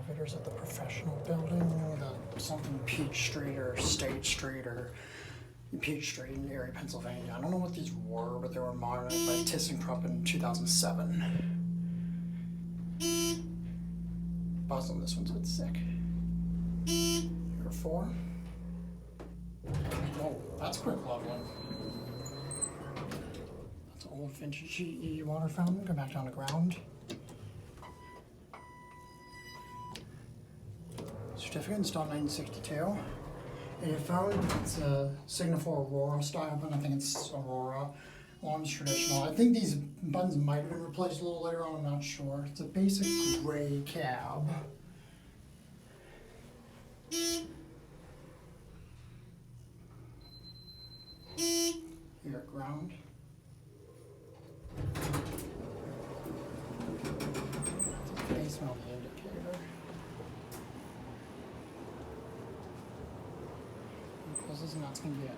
elevators at the professional building, the something Peach Street or State Street or Peach Street in Erie, Pennsylvania. I don't know what these were, but they were modernized by ThyssenKrupp in 2007. Buzz on this one's a bit sick. Here are 4. Oh, that's a quick leveling. That's an old vintage GE water fountain. Go back down to ground. Certificate installed 1962. A phone, it's a Signifor Aurora style button. I think it's Aurora. One's traditional. I think these buttons might have been replaced a little later on, I'm not sure. It's a basic gray cab. Here at ground. Base on the indicator. Closes and that's going to be it.